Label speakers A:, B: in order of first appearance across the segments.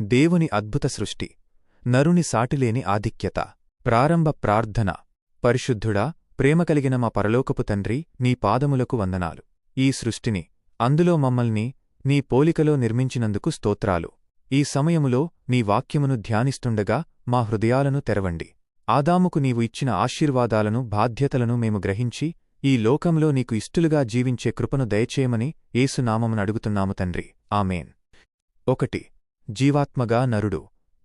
A: దేవుని అద్భుత సృష్టి, నరుని సాటిలేని ఆధిక్యత. ప్రారంభ ప్రార్థన. పరిశుద్ధుడా, ప్రేమకలిగిన మా పరలోకపు తండ్రి, నీ పాదములకు వందనాలు. ఈ సృష్టిని, అందులో మమ్మల్ని నీ పోలికలో నిర్మించినందుకు స్తోత్రాలు. ఈ సమయములో నీ వాక్యమును ధ్యానిస్తుండగా మా హృదయాలను తెరవండి. ఆదాముకు నీవు ఇచ్చిన ఆశీర్వాదాలను, బాధ్యతలను మేము గ్రహించి ఈ లోకంలో నీకు ఇష్టలుగా జీవించే కృపను దయచేయమని యేసునామమున అడుగుతున్నాము తండ్రి. ఆమేన్. 1. జీవాత్మగా నరుడు.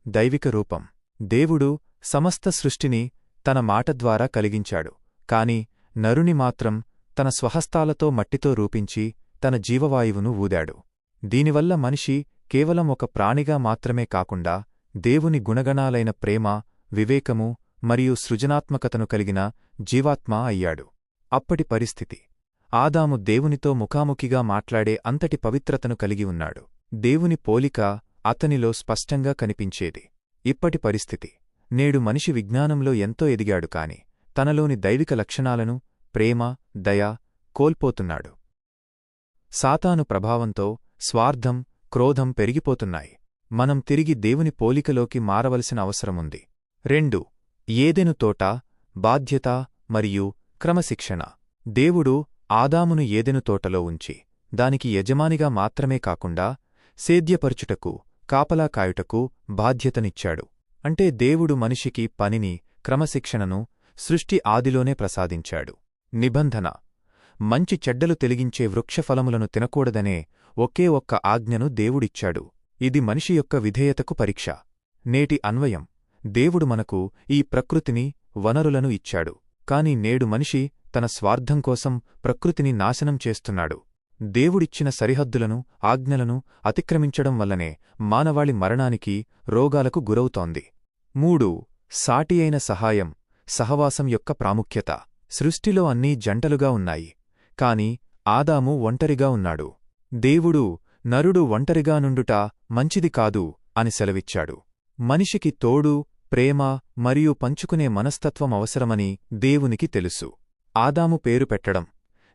A: దైవిక రూపం. దేవుడు సమస్త సృష్టిని తన మాట ద్వారా కలిగించాడు. కాని నరుని మాత్రం తన స్వహస్తాలతో మట్టితో రూపించి తన జీవవాయువును ఊదాడు. దీనివల్ల మనిషి కేవలం ఒక ప్రాణిగా మాత్రమే కాకుండా దేవుని గుణగణాలైన ప్రేమ, వివేకము మరియు సృజనాత్మకతను కలిగిన జీవాత్మ అయ్యాడు. అప్పటి పరిస్థితి. ఆదాము దేవునితో ముఖాముఖిగా మాట్లాడే అంతటి పవిత్రతను కలిగి ఉన్నాడు. దేవుని పోలిక అతనిలో స్పష్టంగా కనిపించేది. ఇప్పటి పరిస్థితి. నేడు మనిషి విజ్ఞానంలో ఎంతో ఎదిగాడు కాని తనలోని దైవిక లక్షణాలను, ప్రేమ, దయ కోల్పోతున్నాడు. సాతాను ప్రభావంతో స్వార్థం, క్రోధం పెరిగిపోతున్నాయి. మనం తిరిగి దేవుని పోలికలోకి మారవలసిన అవసరముంది. 2. ఏదెను తోట, బాధ్యత మరియు క్రమశిక్షణ. దేవుడు ఆదామును ఏదెను తోటలో ఉంచి దానికి యజమానిగా మాత్రమే కాకుండా సేద్యపరుచుటకు, కాపలా కాయుటకు బాధ్యతనిచ్చాడు. అంటే దేవుడు మనిషికి పనిని, క్రమశిక్షణను సృష్టి ఆదిలోనే ప్రసాదించాడు. నిబంధన. మంచి చెడ్డలు తెలిగించే వృక్షఫలములను తినకూడదనే ఒకే ఒక్క ఆజ్ఞను దేవుడిచ్చాడు. ఇది మనిషి యొక్క విధేయతకు పరీక్ష. నేటి అన్వయం. దేవుడు మనకు ఈ ప్రకృతిని, వనరులను ఇచ్చాడు. కాని నేడు మనిషి తన స్వార్థం కోసం ప్రకృతిని నాశనం చేస్తున్నాడు. దేవుడిచ్చిన సరిహద్దులను, ఆజ్ఞలను అతిక్రమించడం వల్లనే మానవాళి మరణానికి, రోగాలకు గురవుతోంది. 3. సాటి అయిన సహాయం, సహవాసం యొక్క ప్రాముఖ్యత. సృష్టిలో అన్నీ జంటలుగా ఉన్నాయి. కాని ఆదాము ఒంటరిగా ఉన్నాడు. దేవుడు నరుడు ఒంటరిగా నుండుట మంచిది కాదు అని సెలవిచ్చాడు. మనిషికి తోడు, ప్రేమ మరియు పంచుకునే మనస్తత్వం అవసరమని దేవునికి తెలుసు. ఆదాము పేరు పెట్టడం,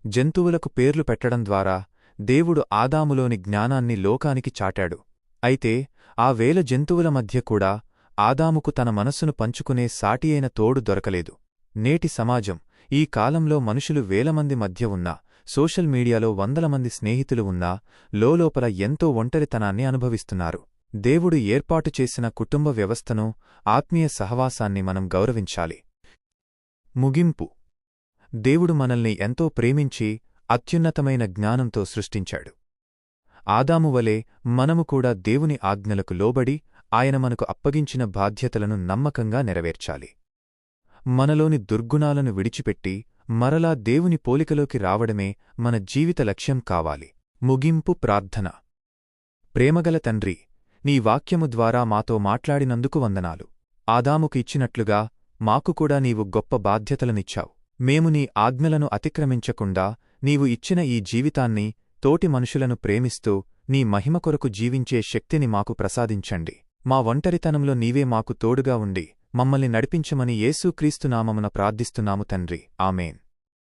A: జంతువులకు పేర్లు పెట్టడం ద్వారా దేవుడు ఆదాములోని జ్ఞానాన్ని లోకానికి చాటాడు. అయితే ఆ వేల జంతువుల మధ్య కూడా ఆదాముకు తన మనస్సును పంచుకునే సాటి అయిన తోడు దొరకలేదు. నేటి సమాజం. ఈ కాలంలో మనుషులు వేలమంది మధ్య ఉన్నా, సోషల్ మీడియాలో వందలమంది స్నేహితులు ఉన్నా లోలోపల ఎంతో ఒంటరితనాన్ని అనుభవిస్తున్నారు. దేవుడు ఏర్పాటు చేసిన కుటుంబ వ్యవస్థను, ఆత్మీయ సహవాసాన్ని మనం గౌరవించాలి. ముగింపు. దేవుడు మనల్ని ఎంతో ప్రేమించి అత్యున్నతమైన జ్ఞానంతో సృష్టించాడు. ఆదామువలే మనము కూడా దేవుని ఆజ్ఞలకు లోబడి ఆయన మనకు అప్పగించిన బాధ్యతలను నమ్మకంగా నెరవేర్చాలి. మనలోని దుర్గుణాలను విడిచిపెట్టి మరలా దేవుని పోలికలోకి రావడమే మన జీవిత లక్ష్యం కావాలి. ముగింపు ప్రార్థన. ప్రేమగల తండ్రి, నీ వాక్యము ద్వారా మాతో మాట్లాడినందుకు వందనాలు. ఆదాముకు ఇచ్చినట్లుగా మాకు కూడా నీవు గొప్ప బాధ్యతలనిచ్చావు. మేము నీ ఆజ్ఞలను అతిక్రమించకుండా నీవు ఇచ్చిన ఈ జీవితాన్ని, తోటి మనుషులను ప్రేమిస్తూ నీ మహిమ కొరకు జీవించే శక్తిని మాకు ప్రసాదించండి. మా ఒంటరితనంలో నీవే మాకు తోడుగా ఉండి మమ్మల్ని నడిపించమని యేసుక్రీస్తు నామమున ప్రార్థిస్తున్నాము తండ్రి. ఆమేన్.